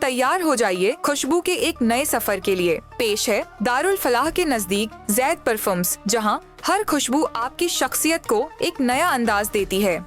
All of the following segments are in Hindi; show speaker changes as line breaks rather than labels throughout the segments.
तैयार हो जाइए खुशबू के एक नए सफर के लिए। पेश है दारुल फलाह के नजदीक जैद परफ्यूम्स, जहां हर खुशबू आपकी शख्सियत को एक नया अंदाज देती है।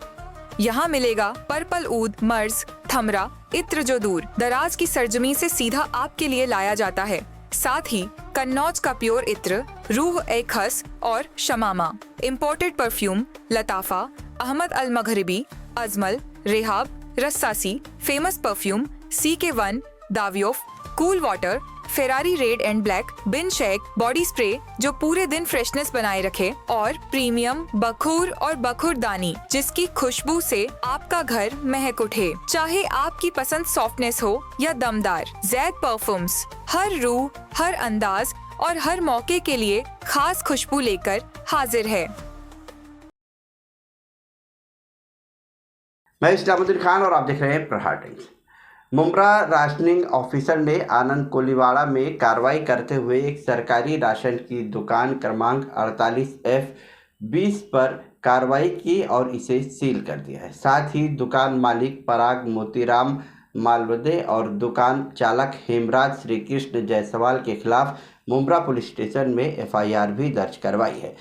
यहाँ मिलेगा पर्पल ऊद, मर्ज, थमरा, इत्र जो दूर दराज की सरजमी से सीधा आपके लिए लाया जाता है। साथ ही कन्नौज का प्योर इत्र, रूह ए खस और Shamama, imported perfume Lattafa, Ahmed Al Maghribi, Ajmal, Rehab, Rasasi, famous perfume CK1, Davidoff, cool water, Ferrari red and black, बिन शेक बॉडी स्प्रे जो पूरे दिन फ्रेशनेस बनाए रखे, और प्रीमियम बखूर और बखुरदानी जिसकी खुशबू से आपका घर महक उठे। चाहे आपकी पसंद सॉफ्टनेस हो या दमदार, जैद परफ्यूम्स हर रूह, हर अंदाज और हर मौके के लिए खास खुशबू लेकर हाजिर है।
मैं इस्लामुद्दीन खान और आप देख रहे हैं प्रहार टाइम्स। मुमरा राशनिंग ऑफिसर ने आनंद कोलीवाड़ा में कार्रवाई करते हुए एक सरकारी राशन की दुकान क्रमांक 48F20 पर कार्रवाई की और इसे सील कर दिया है। साथ ही दुकान मालिक पराग मोतीराम मालवदे और दुकान चालक हेमराज श्री कृष्ण जायसवाल के खिलाफ मुमरा पुलिस स्टेशन में FIR भी दर्ज करवाई है।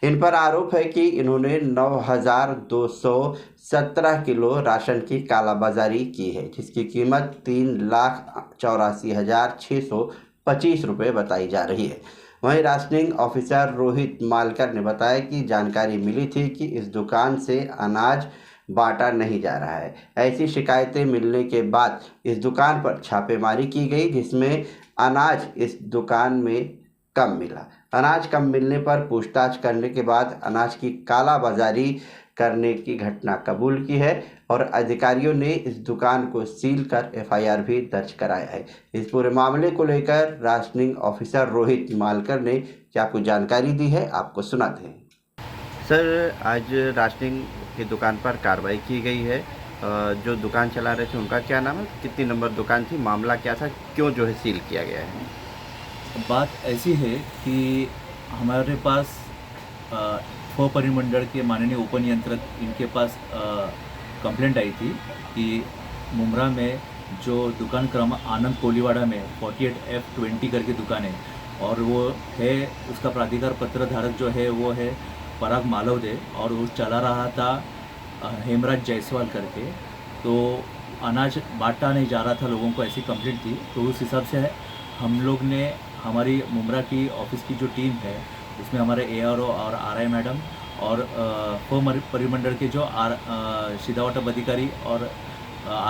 इन पर आरोप है कि इन्होंने 9,217 किलो राशन की कालाबाजारी की है, जिसकी कीमत 3,84,625 रुपये बताई जा रही है। वहीं राशनिंग ऑफिसर रोहित मालकर ने बताया कि जानकारी मिली थी कि इस दुकान से अनाज बांटा नहीं जा रहा है। ऐसी शिकायतें मिलने के बाद इस दुकान पर छापेमारी की गई, जिसमें अनाज इस दुकान में कम मिला। अनाज कम मिलने पर पूछताछ करने के बाद अनाज की कालाबाजारी करने की घटना कबूल की है और अधिकारियों ने इस दुकान को सील कर FIR भी दर्ज कराया है। इस पूरे मामले को लेकर राशनिंग ऑफिसर रोहित मालकर ने क्या कुछ जानकारी दी है, आपको सुनाते हैं। सर, आज राशनिंग की दुकान पर कार्रवाई की गई है। जो दुकान चला रहे थे उनका क्या नाम है, कितनी नंबर दुकान थी, मामला क्या था, क्यों जो है सील किया गया है?
बात ऐसी है कि हमारे पास परिमंडल के माननीय उप नियंत्रक इनके पास कंप्लेंट आई थी कि मुमरा में जो दुकान क्रम आनंद कोलीवाड़ा में 48F20 करके दुकान है और वो है, उसका प्राधिकार पत्र धारक जो है वो है पराग मालवदे और वो चला रहा था हेमराज जायसवाल करके। तो अनाज बांटा नहीं जा रहा था लोगों को, ऐसी कंप्लेंट थी। तो उस हिसाब से हम लोग ने, हमारी मुमरा की ऑफिस की जो टीम है उसमें हमारे ARO और RI मैडम और परिमंडल के जो शिदावटप अधिकारी और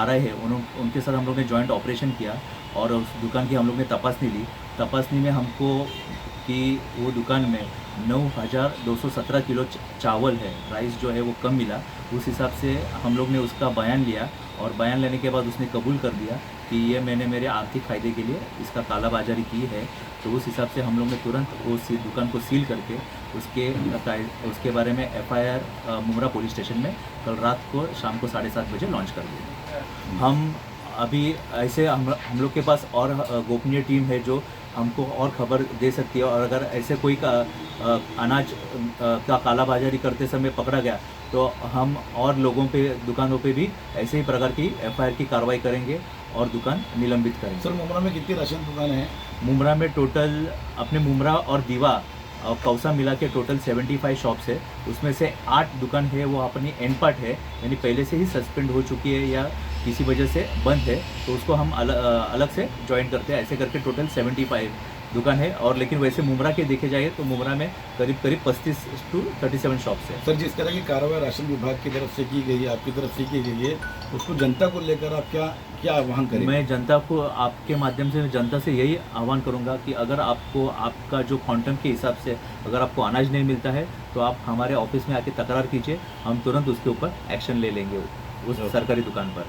RI है उनके साथ हम लोग ने जॉइंट ऑपरेशन किया और उस दुकान की हम लोग ने तपासनी ली। तपासनी में हमको कि वो दुकान में 9,217 किलो चावल है, राइस जो है वो कम मिला। उस हिसाब से हम लोग ने उसका बयान लिया और बयान लेने के बाद उसने कबूल कर दिया कि ये मैंने मेरे आर्थिक फ़ायदे के लिए इसका कालाबाजारी की है। तो उस हिसाब से हम लोग ने तुरंत उस दुकान को सील करके उसके बारे में FIR मुमरा पुलिस स्टेशन में कल रात को शाम को 7:30 बजे लॉन्च कर दिया। हम अभी ऐसे हम लोग के पास और गोपनीय टीम है जो हमको और खबर दे सकती है, और अगर ऐसे कोई अनाज का कालाबाजारी करते समय पकड़ा गया तो हम और लोगों पे, दुकानों पे भी ऐसे ही प्रकार की FIR की कार्रवाई करेंगे और दुकान निलंबित करेंगे।
सर, मुमरा में कितनी राशन दुकानें हैं?
मुमरा में टोटल अपने मुमरा और दीवा और कौसा मिला के टोटल 75 शॉप्स है। उसमें से 8 दुकान है वो अपनी एंड पार्ट है, यानी पहले से ही सस्पेंड हो चुकी है या किसी वजह से बंद है, तो उसको हम अलग से ज्वाइन करते हैं। ऐसे करके टोटल 75 दुकान है। और लेकिन वैसे मुमरा के देखे जाए तो मुमरा में करीब 35 to 37 शॉप्स है।
सर, जिस तरह की कार्रवाई राशन विभाग की तरफ से की गई है, आपकी तरफ से की गई है, उसको जनता को लेकर आप क्या आह्वान करेंगे?
मैं जनता को, आपके माध्यम से जनता से यही आह्वान करूंगा कि अगर आपको आपका जो क्वांटम के हिसाब से अगर आपको अनाज नहीं मिलता है तो आप हमारे ऑफिस में आके तकरार कीजिए, हम तुरंत उसके ऊपर एक्शन ले लेंगे उस सरकारी दुकान पर।